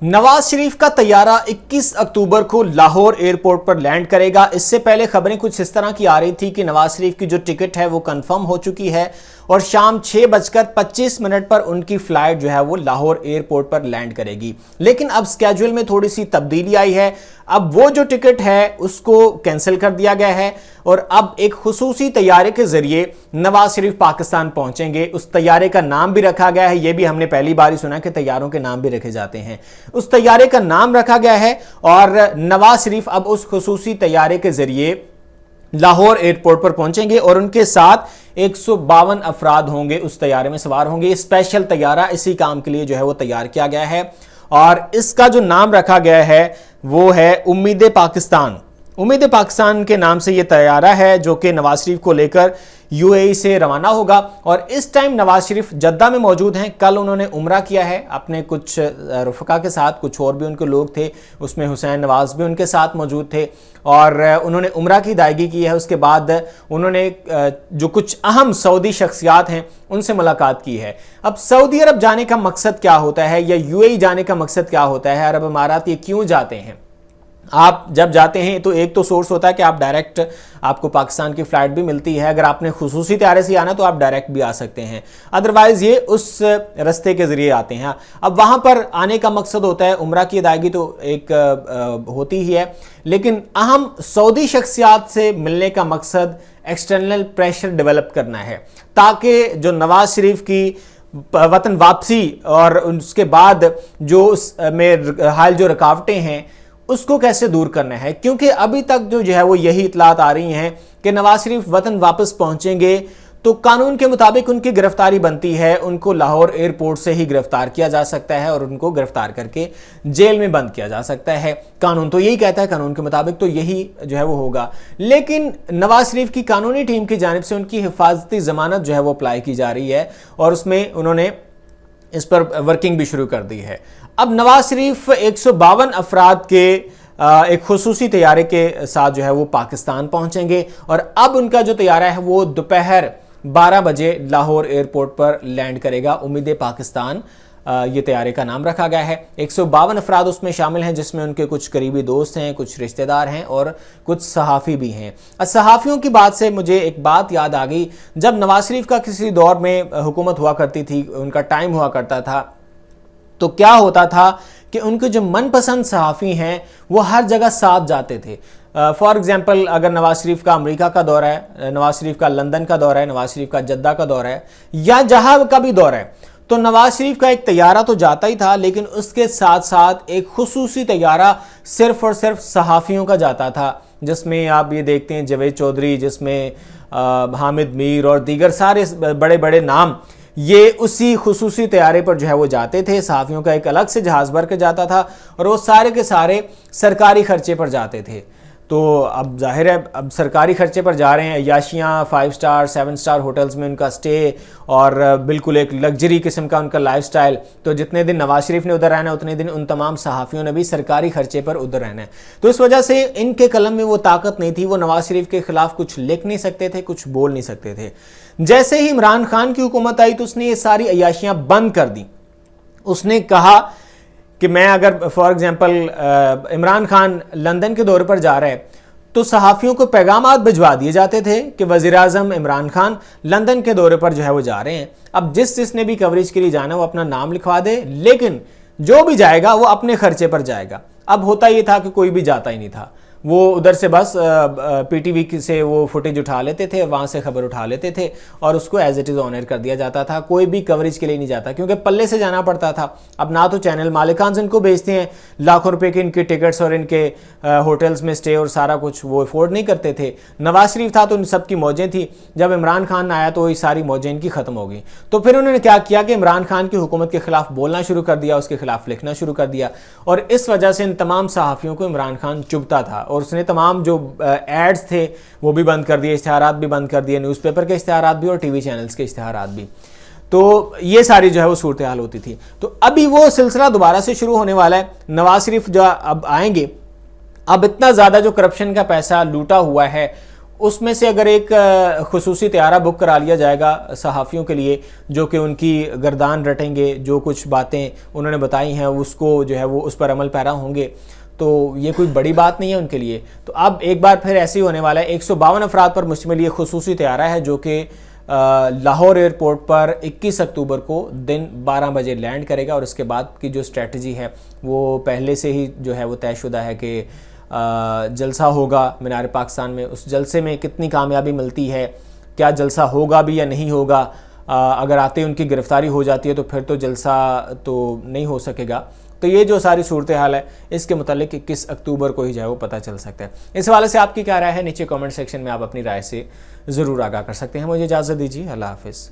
नवाज शरीफ का तैयारा 21 अक्टूबर को लाहौर एयरपोर्ट पर लैंड करेगा। इससे पहले खबरें कुछ इस तरह की आ रही थी कि नवाज शरीफ की जो टिकट है वो कंफर्म हो चुकी है और शाम 6:25 पर उनकी फ्लाइट जो है वो लाहौर एयरपोर्ट पर लैंड करेगी। लेकिन अब स्केड्यूल में थोड़ी सी तब्दीली आई है। अब वो जो टिकट है उसको कैंसिल कर दिया गया है और अब एक खुसूसी तैयारे के जरिए नवाज शरीफ पाकिस्तान पहुंचेंगे। उस तैयारे का नाम भी रखा गया है, ये भी हमने पहली बार ही सुना कि तैयारों के नाम भी रखे जाते हैं। उस तैयारे का नाम रखा गया है और नवाज शरीफ अब उस खुसूसी तैयारे के जरिए लाहौर एयरपोर्ट पर पहुंचेंगे और उनके साथ 152 अफराद होंगे, उस तैयारे में सवार होंगे। स्पेशल तैयारा इसी काम के लिए जो है वो तैयार किया गया है और इसका जो नाम रखा गया है वो है उम्मीद पाकिस्तान। उम्मीद पाकिस्तान के नाम से यह तैयारा है जो कि नवाज शरीफ को लेकर यूएई से रवाना होगा और इस टाइम नवाज शरीफ जद्दा में मौजूद हैं। कल उन्होंने उम्रा किया है अपने कुछ रुफका के साथ, कुछ और भी उनके लोग थे, उसमें हुसैन नवाज भी उनके साथ मौजूद थे और उन्होंने उम्रा की अदायगी की है। उसके बाद उन्होंने जो कुछ अहम सऊदी शख्सियात हैं उनसे मुलाकात की है। अब सऊदी अरब जाने का मकसद क्या होता है या यूएई जाने का मकसद क्या होता है, अरब अमारात ये क्यों जाते हैं? आप जब जाते हैं तो एक तो सोर्स होता है कि आप डायरेक्ट, आपको पाकिस्तान की फ्लाइट भी मिलती है। अगर आपने खुसूसी तैयारे से आना तो आप डायरेक्ट भी आ सकते हैं, अदरवाइज ये उस रास्ते के जरिए आते हैं। अब वहां पर आने का मकसद होता है उम्रा की अदायगी तो एक होती ही है, लेकिन अहम सऊदी शख्सियात से मिलने का मकसद एक्सटर्नल प्रेशर डेवलप करना है ताकि जो नवाज शरीफ की वतन वापसी और उसके बाद जो उसमें हाल जो रुकावटें हैं उसको कैसे दूर करना है। क्योंकि अभी तक जो है वो यही इतलात आ रही हैं कि नवाज शरीफ वतन वापस पहुंचेंगे तो कानून के मुताबिक उनकी गिरफ्तारी बनती है, उनको लाहौर एयरपोर्ट से ही गिरफ्तार किया जा सकता है और उनको गिरफ्तार करके जेल में बंद किया जा सकता है। कानून तो यही कहता है, कानून के मुताबिक तो यही जो है वो होगा। लेकिन नवाज शरीफ की कानूनी टीम की जानिब से उनकी हिफाजती जमानत जो है वो अप्लाई की जा रही है और उसमें उन्होंने इस पर वर्किंग भी शुरू कर दी है। अब नवाज शरीफ 152 अफराद के एक खुसूसी तैयारे के साथ जो है वो पाकिस्तान पहुंचेंगे और अब उनका जो तैयारा है वो दोपहर 12 बजे लाहौर एयरपोर्ट पर लैंड करेगा। उम्मीद पाकिस्तान ये तैयारे का नाम रखा गया है। 152 अफराद उसमें शामिल हैं जिसमें उनके कुछ करीबी दोस्त हैं, कुछ रिश्तेदार हैं और कुछ सहाफ़ी भी हैं। सहाफ़ियों की बात से मुझे एक बात याद आ गई, जब नवाज शरीफ का किसी दौर में हुकूमत हुआ करती थी, उनका टाइम हुआ करता था, तो क्या होता था कि उनके जो मनपसंद सहाफ़ी हैं वो हर जगह साथ जाते थे। फॉर एग्जाम्पल, अगर नवाज शरीफ का अमेरिका का दौरा है, नवाज शरीफ का लंदन का दौरा है, नवाज शरीफ का जद्दा का दौरा है या जहां का भी दौरा है, तो नवाज शरीफ का एक तैयारा तो जाता ही था, लेकिन उसके साथ साथ एक खुसूसी तैयारा सिर्फ और सिर्फ सहाफ़ियों का जाता था, जिसमें आप ये देखते हैं जावेद चौधरी, जिसमें हामिद मीर और दीगर सारे बड़े बड़े नाम ये उसी खुसूसी तैयारे पर जो है वो जाते थे। सहाफ़ियों का एक अलग से जहाज़ भर के जाता था और वो सारे के सारे सरकारी खर्चे पर जाते थे। तो अब जाहिर है अब सरकारी खर्चे पर जा रहे हैं, अय्याशियाँ, 5 स्टार 7 स्टार होटल्स में उनका स्टे और बिल्कुल एक लग्जरी किस्म का उनका लाइफस्टाइल। तो जितने दिन नवाज शरीफ ने उधर रहना है उतने दिन उन तमाम सहाफ़ियों ने भी सरकारी खर्चे पर उधर रहना है। तो इस वजह से इनके कलम में वो ताकत नहीं थी, वो नवाज शरीफ के खिलाफ कुछ लिख नहीं सकते थे, कुछ बोल नहीं सकते थे। जैसे ही इमरान खान की हुकूमत आई तो उसने ये सारी अय्याशियाँ बंद कर दी। उसने कहा कि मैं अगर for example Imran Khan London के दौरे पर जा रहा है तो सहाफ़ियों को पैगामात भिजवा दिए जाते थे कि वज़ीर आज़म इमरान खान लंदन के दौरे पर जो है वो जा रहे हैं। अब जिसने भी कवरेज के लिए जाना वो अपना नाम लिखवा दे, लेकिन जो भी जाएगा वो अपने खर्चे पर जाएगा। अब होता ये था कि कोई भी जाता ही नहीं था, वो उधर से बस पीटीवी से वो फुटेज उठा लेते थे, वहाँ से खबर उठा लेते थे और उसको एज इट इज़ ऑनर कर दिया जाता था। कोई भी कवरेज के लिए नहीं जाता क्योंकि पल्ले से जाना पड़ता था। अब ना तो चैनल मालिकान इनको भेजते हैं, लाखों रुपए के इनके टिकट्स और इनके होटल्स में स्टे और सारा कुछ वो अफोर्ड नहीं करते थे। नवाज शरीफ था तो उन सब की मौजें थी। जब इमरान खान आया तो ये सारी मौजें इनकी ख़त्म हो गई। तो फिर उन्होंने क्या किया कि इमरान खान की हुकूमत के खिलाफ बोलना शुरू कर दिया, उसके खिलाफ लिखना शुरू कर दिया और इस वजह से इन तमाम सहाफ़ियों को इमरान खान चुभता था और उसने तमाम जो एड्स थे वो भी बंद कर दिए, इश्तिहारात भी बंद कर दिए, न्यूज़पेपर के इश्तिहारात भी और टीवी चैनल्स के इश्तिहारात भी। तो ये सारी जो है वो सूरत हाल होती थी। तो अभी वो सिलसिला दोबारा से शुरू होने वाला है। नवाज शरीफ जो अब आएंगे, अब इतना ज़्यादा जो करप्शन का पैसा लूटा हुआ है उसमें से अगर एक खुसूसी तैयारा बुक करा लिया जाएगा सहाफ़ियों के लिए, जो कि उनकी गर्दान रटेंगे, जो कुछ बातें उन्होंने बताई हैं उसको जो है वो उस पर अमल पैरा होंगे, तो ये कोई बड़ी बात नहीं है उनके लिए। तो अब एक बार फिर ऐसे ही होने वाला है। 152 अफराद पर मुश्तमिल ये खुसूसी तैयारा है जो कि लाहौर एयरपोर्ट पर 21 अक्टूबर को दिन 12 बजे लैंड करेगा, और उसके बाद की जो स्ट्रेटजी है वो पहले से ही जो है वो तयशुदा है कि जलसा होगा मीनार पाकिस्तान में। उस जलसे में कितनी कामयाबी मिलती है, क्या जलसा होगा भी या नहीं होगा, अगर आते उनकी गिरफ्तारी हो जाती है तो फिर तो जलसा तो नहीं हो सकेगा। तो ये जो सारी सूरत हाल है इसके मुतालिक 21 अक्टूबर को ही जो है वो पता चल सकता है। इस हवाले से आपकी क्या राय है, नीचे कमेंट सेक्शन में आप अपनी राय से ज़रूर आगाह कर सकते हैं। मुझे इजाज़त दीजिए, अल्लाह हाफिज़।